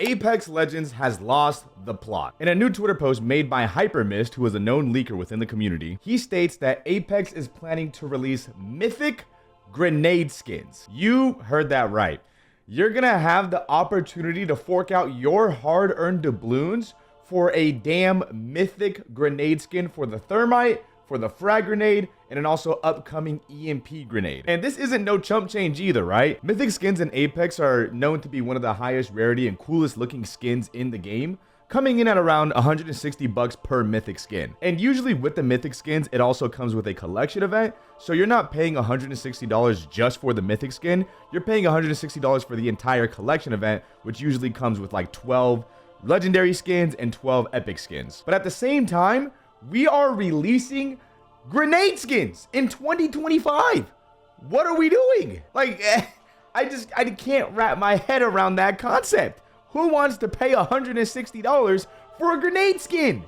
Apex Legends has lost the plot. In a new Twitter post made by Hypermist, who is a known leaker within the community, he states that Apex is planning to release mythic grenade skins. You heard that right. You're gonna have the opportunity to fork out your hard-earned doubloons for a damn mythic grenade skin for the thermite, for the frag grenade, and an also upcoming EMP grenade. And this isn't no chump change either, right? Mythic skins in Apex are known to be one of the highest rarity and coolest looking skins in the game, coming in at around 160 bucks per mythic skin. And usually with the mythic skins, it also comes with a collection event, so you're not paying $160 just for the mythic skin, you're paying $160 for the entire collection event, which usually comes with like 12 legendary skins and 12 epic skins. But at the same time, we are releasing grenade skins in 2025. What are we doing? Like, I can't wrap my head around that concept. Who wants to pay $160 for a grenade skin?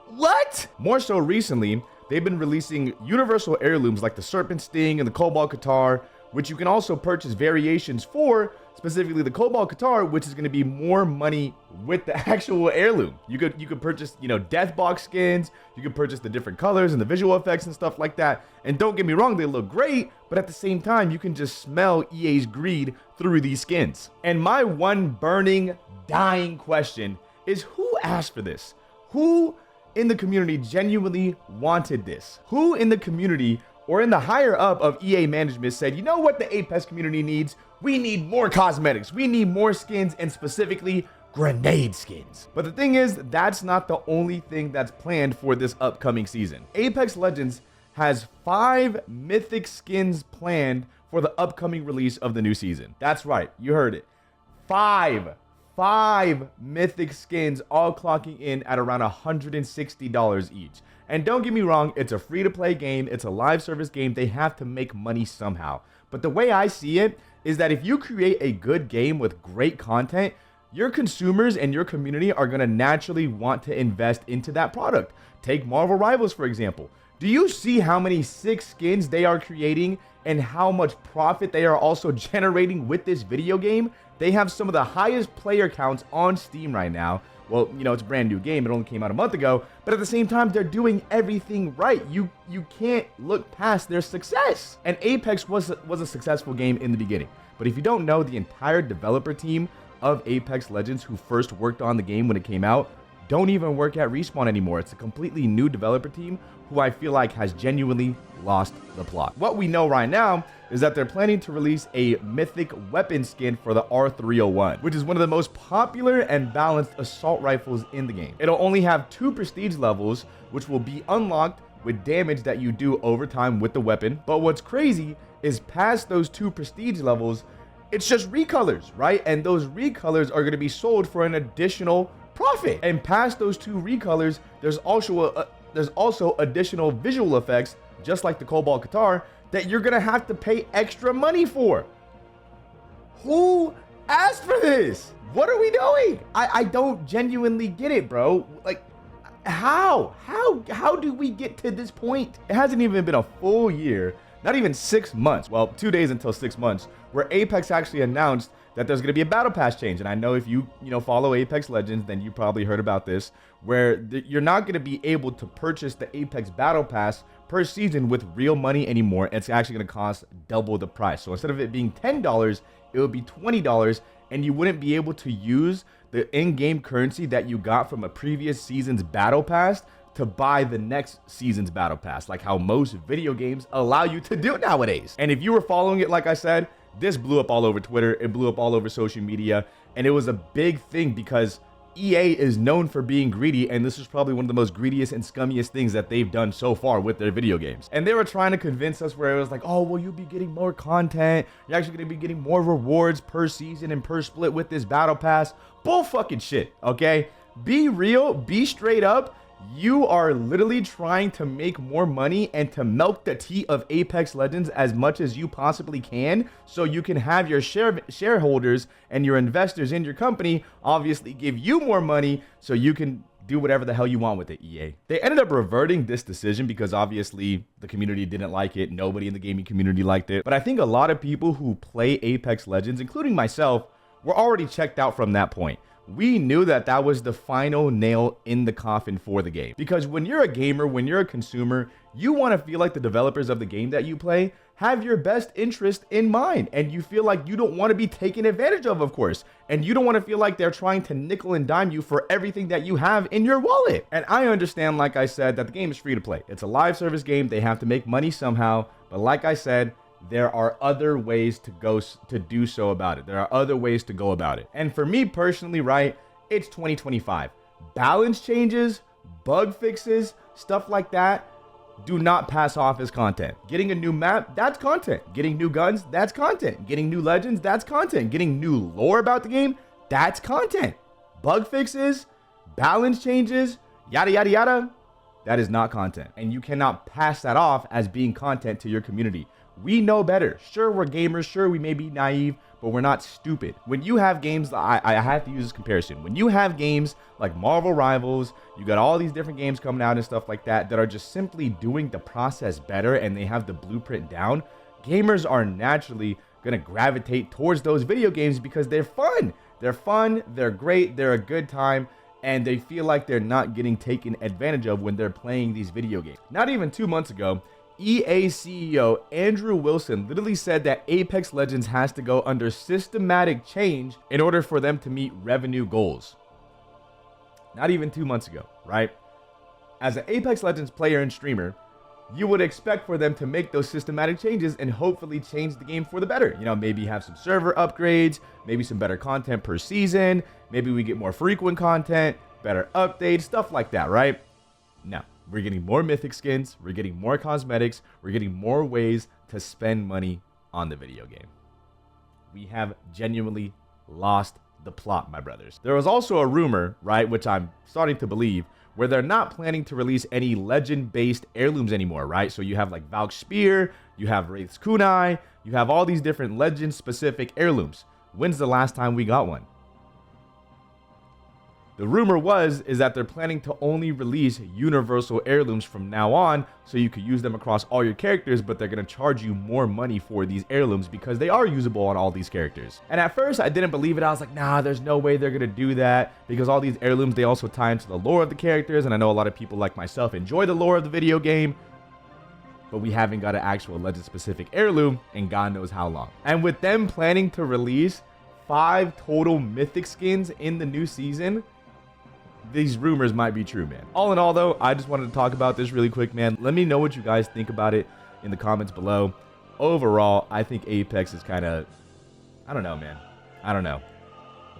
What? More so recently, they've been releasing universal heirlooms like the Serpent Sting and the Cobalt Qatar, which you can also purchase variations for, specifically the Cobalt Qatar, which is going to be more money with the actual heirloom. You could purchase, death box skins, you could purchase the different colors and the visual effects and stuff like that. And don't get me wrong, they look great, but at the same time, you can just smell EA's greed through these skins. And my one burning, dying question is, who asked for this? Who in the community genuinely wanted this? Who in the community or in the higher up of EA management said, you know what the Apex community needs? We need more cosmetics. We need more skins, and specifically grenade skins. But the thing is, that's not the only thing that's planned for this upcoming season. Apex Legends has 5 mythic skins planned for the upcoming release of the new season. That's right, you heard it. 5 mythic skins, all clocking in at around $160 each. And don't get me wrong, it's a free-to-play game, it's a live service game, they have to make money somehow. But the way I see it is that if you create a good game with great content, your consumers and your community are going to naturally want to invest into that product. Take Marvel Rivals, for example. Do you see how many sick skins they are creating and how much profit they are also generating with this video game? They have some of the highest player counts on Steam right now. Well, it's a brand new game. It only came out a month ago. But at the same time, they're doing everything right. You can't look past their success. And Apex was a successful game in the beginning. But if you don't know, the entire developer team of Apex Legends who first worked on the game when it came out don't even work at Respawn anymore. It's a completely new developer team who I feel like has genuinely lost the plot. What we know right now is that they're planning to release a mythic weapon skin for the R301, which is one of the most popular and balanced assault rifles in the game. It'll only have 2 prestige levels, which will be unlocked with damage that you do over time with the weapon. But what's crazy is past those 2 prestige levels, it's just recolors, right? And those recolors are going to be sold for an additional profit. And past those 2 recolors, there's also additional visual effects, just like the Cobalt Qatar, that you're gonna have to pay extra money for. Who asked for this? What are we doing? I don't genuinely get it, bro. Like, how do we get to this point? It hasn't even been a full year, not even 6 months. Well, 2 days until 6 months, where Apex actually announced that there's going to be a battle pass change. And I know if you follow Apex Legends, then you probably heard about this, where you're not going to be able to purchase the Apex battle pass per season with real money anymore. It's actually going to cost double the price. So instead of it being $10, it would be $20, and you wouldn't be able to use the in-game currency that you got from a previous season's battle pass to buy the next season's battle pass, like how most video games allow you to do nowadays. And if you were following it, like I said, this blew up all over Twitter, it blew up all over social media, and it was a big thing because EA is known for being greedy, and this is probably one of the most greediest and scummiest things that they've done so far with their video games. And they were trying to convince us where it was like, oh, well, you'll be getting more content, you're actually going to be getting more rewards per season and per split with this battle pass. Bull fucking shit, okay? Be real, be straight up. You are literally trying to make more money and to milk the tea of Apex Legends as much as you possibly can, so you can have your shareholders and your investors in your company obviously give you more money so you can do whatever the hell you want with it, EA. They ended up reverting this decision because obviously the community didn't like it. Nobody in the gaming community liked it. But I think a lot of people who play Apex Legends, including myself, were already checked out from that point. we knew that that was the final nail in the coffin for the game. Because when you're a gamer, when you're a consumer, you want to feel like the developers of the game that you play have your best interest in mind, and you feel like you don't want to be taken advantage of course, and you don't want to feel like they're trying to nickel and dime you for everything that you have in your wallet. And I understand, like I said, that the game is free to play. It's a live service game. They have to make money somehow, but like I said, there are other ways to do so about it. There are other ways to go about it. And for me personally, right, it's 2025. Balance changes, bug fixes, stuff like that, do not pass off as content. Getting a new map, that's content. Getting new guns, that's content. Getting new legends, that's content. Getting new lore about the game, that's content. Bug fixes, balance changes, yada, yada, yada, that is not content. And you cannot pass that off as being content to your community. We know better. Sure, we're gamers. Sure, we may be naive, but we're not stupid. When you have games, I have to use this comparison. When you have games like Marvel Rivals, you got all these different games coming out and stuff like that that are just simply doing the process better and they have the blueprint down, gamers are naturally going to gravitate towards those video games because they're fun. They're fun, they're great, they're a good time, and they feel like they're not getting taken advantage of when they're playing these video games. Not even 2 months ago, EA CEO Andrew Wilson literally said that Apex Legends has to go under systematic change in order for them to meet revenue goals. Not even 2 months ago, right? As an Apex Legends player and streamer, you would expect for them to make those systematic changes and hopefully change the game for the better. You know, maybe have some server upgrades, maybe some better content per season, maybe we get more frequent content, better updates, stuff like that, right? No. We're getting more mythic skins, we're getting more cosmetics, we're getting more ways to spend money on the video game. We have genuinely lost the plot, my brothers. There was also a rumor, right, which I'm starting to believe, where they're not planning to release any legend-based heirlooms anymore, right? So you have like Valk's Spear, you have Wraith's Kunai, you have all these different legend-specific heirlooms. When's the last time we got one? The rumor is that they're planning to only release universal heirlooms from now on, so you could use them across all your characters, but they're going to charge you more money for these heirlooms because they are usable on all these characters. And at first I didn't believe it. I was like, nah, there's no way they're going to do that, because all these heirlooms, they also tie into the lore of the characters, and I know a lot of people like myself enjoy the lore of the video game, but we haven't got an actual legend specific heirloom in God knows how long. And with them planning to release 5 total mythic skins in the new season, these rumors might be true, man. All in all, though, I just wanted to talk about this really quick, man. Let me know what you guys think about it in the comments below. Overall, I think Apex is kind of, I don't know, man. I don't know.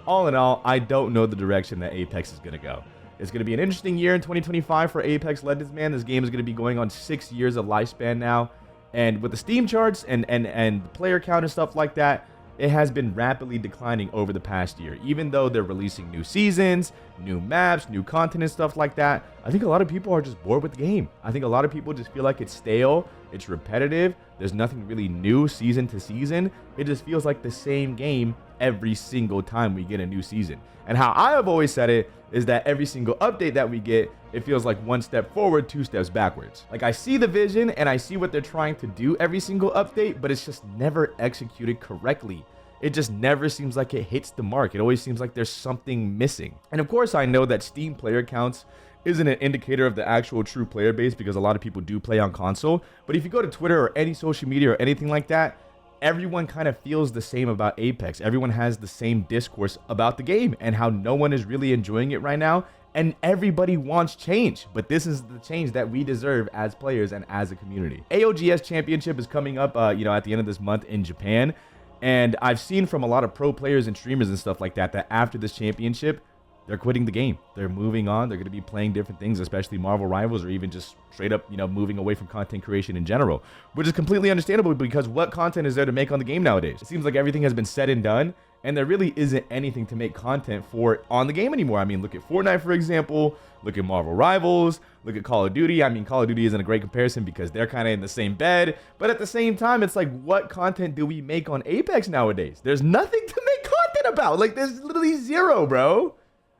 All in all, I don't know the direction that Apex is going to go. It's going to be an interesting year in 2025 for Apex Legends, man. This game is going to be going on 6 years of lifespan now. And with the Steam charts and the player count and stuff like that, it has been rapidly declining over the past year. Even though they're releasing new seasons, new maps, new content and stuff like that, I think a lot of people are just bored with the game. I think a lot of people just feel like it's stale, it's repetitive, there's nothing really new season to season. It just feels like the same game every single time we get a new season. And how I have always said it is that every single update that we get, it feels like 1 step forward, 2 steps backwards. Like, I see the vision and I see what they're trying to do every single update, but it's just never executed correctly. It just never seems like it hits the mark. It always seems like there's something missing. And of course, I know that Steam player counts isn't an indicator of the actual true player base, because a lot of people do play on console. But if you go to Twitter or any social media or anything like that, everyone kind of feels the same about Apex. Everyone has the same discourse about the game and how no one is really enjoying it right now. And everybody wants change, but this is the change that we deserve as players and as a community. AOGS Championship is coming up, at the end of this month in Japan. And I've seen from a lot of pro players and streamers and stuff like that after this championship, they're quitting the game. They're moving on. They're going to be playing different things, especially Marvel Rivals, or even just straight up, moving away from content creation in general, which is completely understandable, because what content is there to make on the game nowadays? It seems like everything has been said and done, and there really isn't anything to make content for on the game anymore. I mean, look at Fortnite, for example. Look at Marvel Rivals. Look at Call of Duty. I mean, Call of Duty isn't a great comparison because they're kind of in the same bed. But at the same time, it's like, what content do we make on Apex nowadays? There's nothing to make content about. Like, there's literally zero, bro.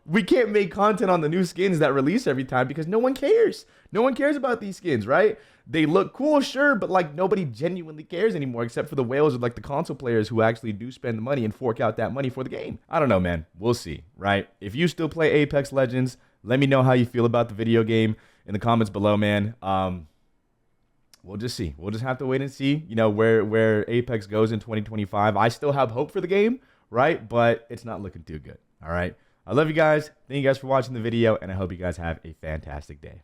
We can't make content on the new skins that release every time because no one cares. No one cares about these skins, right? They look cool, sure, but like nobody genuinely cares anymore except for the whales or like the console players who actually do spend the money and fork out that money for the game. I don't know, man. We'll see, right? If you still play Apex Legends, let me know how you feel about the video game in the comments below, man. We'll just see. We'll just have to wait and see, you know, where Apex goes in 2025. I still have hope for the game, right? But it's not looking too good, all right? I love you guys. Thank you guys for watching the video, and I hope you guys have a fantastic day.